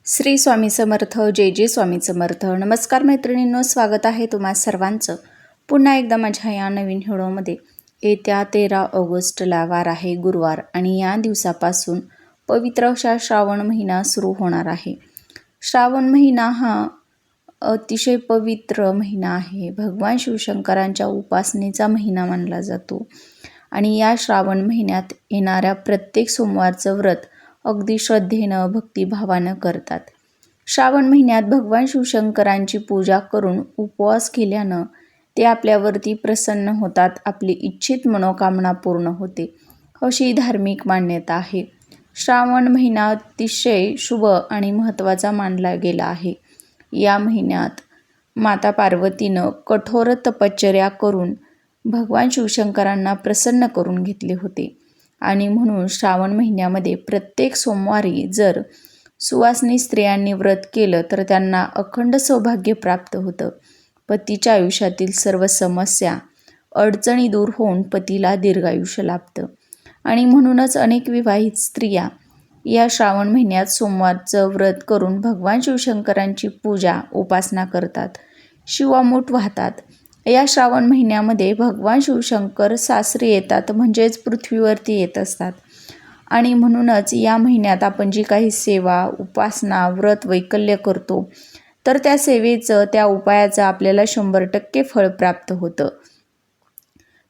श्री स्वामी समर्थ. जय जय स्वामी समर्थ. नमस्कार मैत्रिणींनो, स्वागत आहे तुम्हा सर्वांचं पुन्हा एकदा माझ्या या नवीन व्हिडिओमध्ये. येत्या 13 ऑगस्टला वार आहे गुरुवार आणि या दिवसापासून पवित्र असा श्रावण महिना सुरू होणार आहे. श्रावण महिना हा अतिशय पवित्र महिना आहे. भगवान शिवशंकरांच्या उपासनेचा महिना मानला जातो आणि या श्रावण महिन्यात येणाऱ्या प्रत्येक सोमवारचं व्रत अगदी श्रद्धेनं भक्तिभावानं करतात. श्रावण महिन्यात भगवान शिवशंकरांची पूजा करून उपवास केल्यानं ते आपल्यावरती प्रसन्न होतात, आपली इच्छित मनोकामना पूर्ण होते, अशी धार्मिक मान्यता आहे. श्रावण महिना अतिशय शुभ आणि महत्त्वाचा मानला गेला आहे. या महिन्यात माता पार्वतीनं कठोर तपश्चर्या करून भगवान शिवशंकरांना प्रसन्न करून घेतले होते आणि म्हणून श्रावण महिन्यामध्ये प्रत्येक सोमवारी जर सुवासिनी स्त्रियांनी व्रत केलं तर त्यांना अखंड सौभाग्य प्राप्त होतं. पतीच्या आयुष्यातील सर्व समस्या अडचणी दूर होऊन पतीला दीर्घायुष्य लाभतं आणि म्हणूनच अनेक विवाहित स्त्रिया या श्रावण महिन्यात सोमवारचं व्रत करून भगवान शिवशंकरांची पूजा उपासना करतात, शिवामूठ वाहतात. या श्रावण महिन्यामध्ये भगवान शिवशंकर सासरी येतात, म्हणजेच पृथ्वीवरती येत असतात आणि म्हणूनच या महिन्यात आपण जी काही सेवा, उपासना, व्रत, वैकल्य करतो तर त्या सेवेचं, त्या उपायाचं आपल्याला 100% फळ प्राप्त होतं.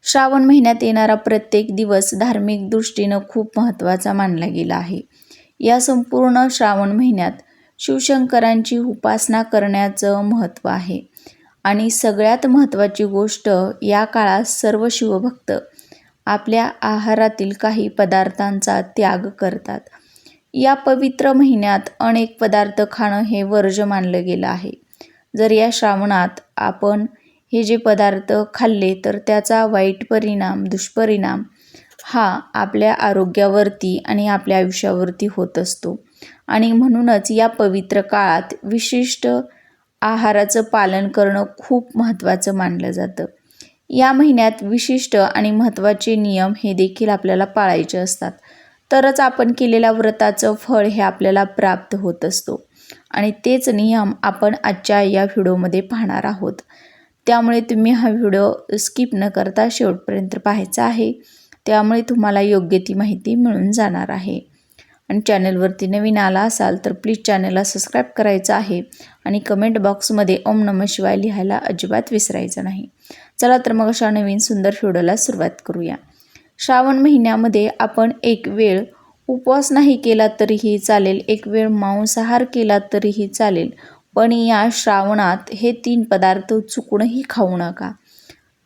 श्रावण महिन्यात येणारा प्रत्येक दिवस धार्मिक दृष्टीनं खूप महत्त्वाचा मानला गेला आहे. या संपूर्ण श्रावण महिन्यात शिवशंकरांची उपासना करण्याचं महत्त्व आहे आणि सगळ्यात महत्त्वाची गोष्ट, या काळात सर्व शिवभक्त आपल्या आहारातील काही पदार्थांचा त्याग करतात. या पवित्र महिन्यात अनेक पदार्थ खाणं हे वर्ज्य मानलं गेलं आहे. जर या श्रावणात आपण हे जे पदार्थ खाल्ले तर त्याचा वाईट परिणाम, दुष्परिणाम हा आपल्या आरोग्यावरती आणि आपल्या आयुष्यावरती होत असतो आणि म्हणूनच या पवित्र काळात विशिष्ट आहाराचं पालन करणं खूप महत्त्वाचं मानलं जातं. या महिन्यात विशिष्ट आणि महत्त्वाचे नियम हे देखील आपल्याला पाळायचे असतात, तरच आपण केलेल्या व्रताचं फळ हे आपल्याला प्राप्त होत असतो आणि तेच नियम आपण आजच्या या व्हिडिओमध्ये पाहणार आहोत. त्यामुळे तुम्ही हा व्हिडिओ स्किप न करता शेवटपर्यंत पाहायचा आहे, त्यामुळे तुम्हाला योग्य ती माहिती मिळून जाणार आहे. आणि चॅनलवरती नवीन आला असाल तर प्लीज चॅनलला सबस्क्राईब करायचं आहे आणि कमेंट बॉक्समध्ये ओम नमः शिवाय लिहायला अजिबात विसरायचं नाही. चला तर मग अशा नवीन सुंदर व्हिडिओला सुरुवात करूया. श्रावण महिन्यामध्ये आपण एक वेळ उपवास नाही केला तरीही चालेल, एक वेळ मांसाहार केला तरीही चालेल, पण या श्रावणात हे 3 पदार्थ चुकूनही खाऊ नका,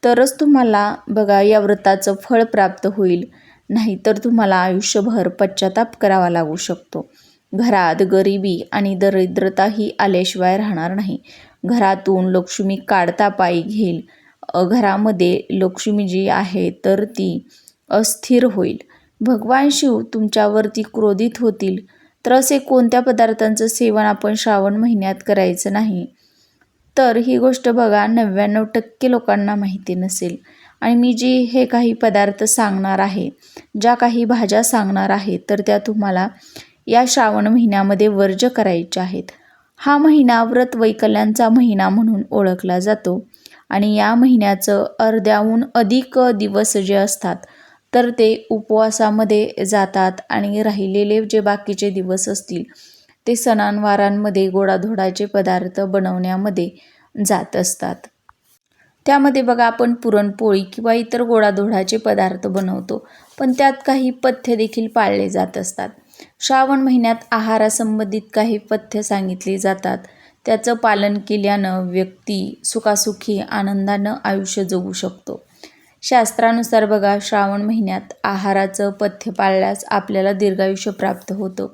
तरच तुम्हाला बघा या व्रताचं फळ प्राप्त होईल. नाहीतर तुम्हाला आयुष्यभर पश्चाताप करावा लागू शकतो. घरात गरिबी आणि दरिद्रताही आल्याशिवाय राहणार नाही. घरातून लक्ष्मी काढता पायी घेईल. घरामध्ये लक्ष्मी जी आहे तर ती अस्थिर होईल. भगवान शिव तुमच्यावरती क्रोधित होतील. तर असे कोणत्या पदार्थांचं सेवन आपण श्रावण महिन्यात करायचं नाही, तर ही गोष्ट बघा 99% लोकांना माहिती नसेल. आणि मी जी हे काही पदार्थ सांगणार आहे, ज्या काही भाज्या सांगणार आहे, तर त्या तुम्हाला या श्रावण महिन्यामध्ये वर्ज्य करायच्या आहेत. हा महिना व्रत वैकल्यांचा महिना म्हणून ओळखला जातो आणि या महिन्याचं अर्ध्याहून अधिक दिवस जे असतात तर ते उपवासामध्ये जातात आणि राहिलेले जे बाकीचे दिवस असतील ते सणांवारांमध्ये गोडाधोडाचे पदार्थ बनवण्यामध्ये जात असतात. त्यामध्ये बघा आपण पुरणपोळी किंवा इतर गोडाधोडाचे पदार्थ बनवतो, पण त्यात काही पथ्य देखील पाळले जात असतात. श्रावण महिन्यात आहारासंबंधित काही पथ्य सांगितले जातात. त्याचं पालन केल्यानं व्यक्ती सुखासुखी आनंदानं आयुष्य जगू शकतो. शास्त्रानुसार बघा श्रावण महिन्यात आहाराचं पथ्य पाळल्यास आपल्याला दीर्घायुष्य प्राप्त होतं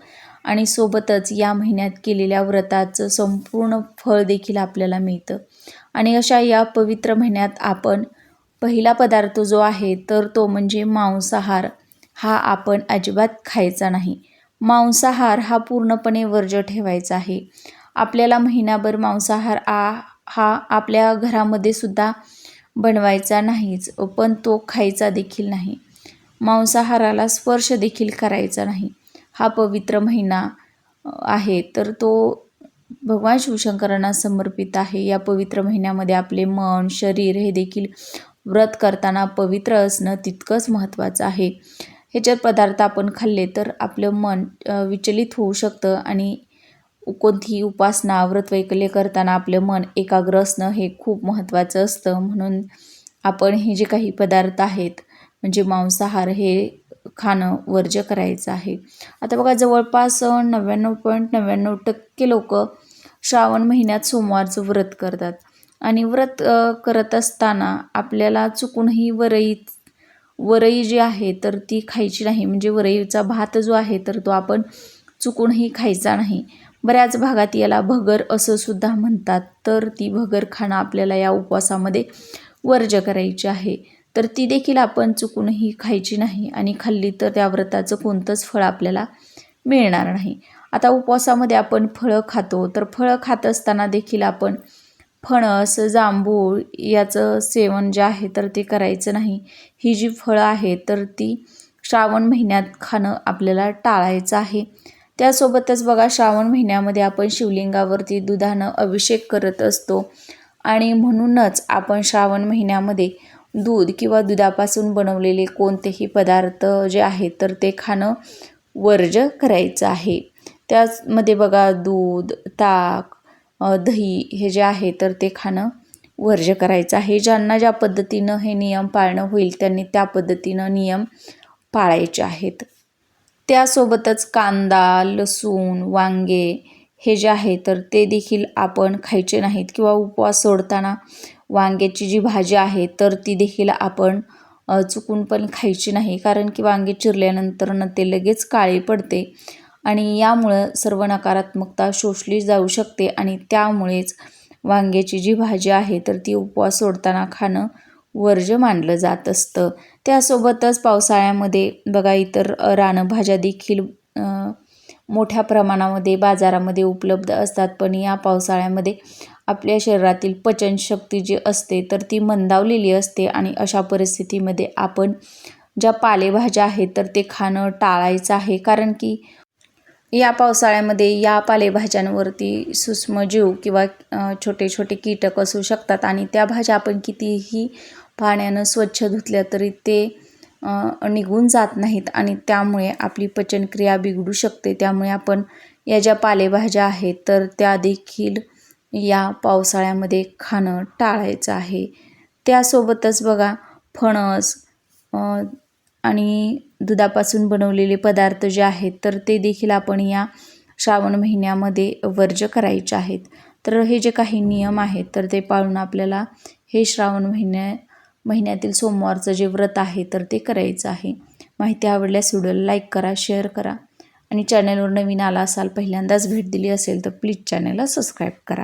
आणि सोबतच या महिन्यात केलेल्या व्रताचं संपूर्ण फळ देखील आपल्याला मिळतं. आणि अशा या पवित्र महिन्यात आपण पहिला पदार्थ जो आहे तर तो म्हणजे मांसाहार हा आपण अजिबात खायचा नाही. मांसाहार हा पूर्णपणे वर्ज्य ठेवायचा आहे. आपल्याला महिनाभर मांसाहार हा आपल्या घरामध्ये सुद्धा बनवायचा नाहीच, पण तो खायचा देखील नाही. मांसाहाराला स्पर्श देखील करायचा नाही. हा पवित्र महिना आहे तर तो भगवान शिवशंकरांना समर्पित आहे. या पवित्र महिन्यामध्ये आपले मन, शरीर हे देखील व्रत करताना पवित्र असणं तितकंच महत्त्वाचं आहे. हे जर पदार्थ आपण खाल्ले तर आपलं मन विचलित होऊ शकतं आणि कोणतीही उपासना, व्रत वैकल्य करताना आपलं मन एकाग्र असणं हे खूप महत्त्वाचं असतं. म्हणून आपण हे जे काही पदार्थ आहेत म्हणजे मांसाहार हे खाणं वर्ज्य करायचं आहे. आता बघा जवळपास 99.99% लोकं श्रावण महिन्यात सोमवारचं व्रत करतात आणि व्रत करत असताना आपल्याला चुकूनही वरई जी आहे तर ती खायची नाही. म्हणजे वरईचा भात जो आहे तर तो आपण चुकूनही खायचा नाही. बऱ्याच भागात याला भगर असं सुद्धा म्हणतात. तर ती भगर खाणं आपल्याला या उपवासामध्ये वर्ज्य करायची आहे. तर ती देखील आपण चुकूनही खायची नाही आणि खाल्ली तर त्या व्रताचं कोणतंच फळ आपल्याला मिळणार नाही. आता उपवासामध्ये आपण फळं खातो तर फळं खात असताना देखील आपण फणस, जांभूळ याचं सेवन जे आहे तर ते करायचं नाही. ही जी फळं आहेत तर ती श्रावण महिन्यात खाणं आपल्याला टाळायचं आहे. त्यासोबतच बघा श्रावण महिन्यामध्ये आपण शिवलिंगावरती दुधानं अभिषेक करत असतो आणि म्हणूनच आपण श्रावण महिन्यामध्ये दूध किंवा दुधापासून बनवलेले कोणतेही पदार्थ जे आहेत तर ते खाणं वर्ज्य करायचं आहे. त्यामध्ये बघा दूध, ताक, दही हे जे आहे तर ते खाणं वर्ज्य करायचं आहे. ज्यांना ज्या पद्धतीनं हे नियम पाळणं होईल त्यांनी त्या पद्धतीनं नियम पाळायचे आहेत. त्यासोबतच कांदा, लसूण, वांगे हे जे आहे तर ते देखील आपण खायचे नाहीत किंवा उपवास सोडताना वांग्याची जी भाजी आहे तर ती देखील आपण चुकून पण खायची नाही. कारण की वांगे चिरल्यानंतर ते लगेच काळे पडते आणि यामुळं सर्व नकारात्मकता शोषली जाऊ शकते आणि त्यामुळेच वांग्याची जी भाजी आहे तर ती उपवास सोडताना खाणं वर्ज्य मानलं जात असतं. त्यासोबतच पावसाळ्यामध्ये बघा इतर रानभाज्या देखील मोठ्या प्रमाणामध्ये बाजारामध्ये उपलब्ध असतात. पण या पावसाळ्यामध्ये आपल्या शरीरातील पचनशक्ती जी असते तर ती मंदावलेली असते आणि अशा परिस्थितीमध्ये आपण ज्या पालेभाज्या आहेत तर ते खाणं टाळायचं आहे. कारण की या पावसाळ्यामध्ये या पालेभाज्यांवरती सूक्ष्मजीव किंवा छोटे छोटे कीटक असू शकतात आणि त्या भाज्या आपण कितीही पाण्यानं स्वच्छ धुतल्या तरी ते निघून जात नाहीत आणि त्यामुळे आपली पचनक्रिया बिघडू शकते. त्यामुळे आपण या ज्या पालेभाज्या आहेत तर त्या देखील या पावसाळ्यामध्ये खाणं टाळायचं आहे. त्यासोबतच बघा फणस आणि दुधापासून बनवलेले पदार्थ जे आहेत तर ते देखील आपण या श्रावण महिन्यामध्ये वर्ज्य करायचे आहेत. तर हे जे काही नियम आहेत तर ते पाळून आपल्याला हे श्रावण महिन्यातील सोमवारचं जे व्रत आहे तर ते करायचं आहे. माहिती आवडल्यास व्हिडिओला लाईक करा, शेअर करा आणि चॅनलवर नवीन आला असाल, पहिल्यांदाच भेट दिली असेल तर प्लीज चॅनलला सबस्क्राईब करा.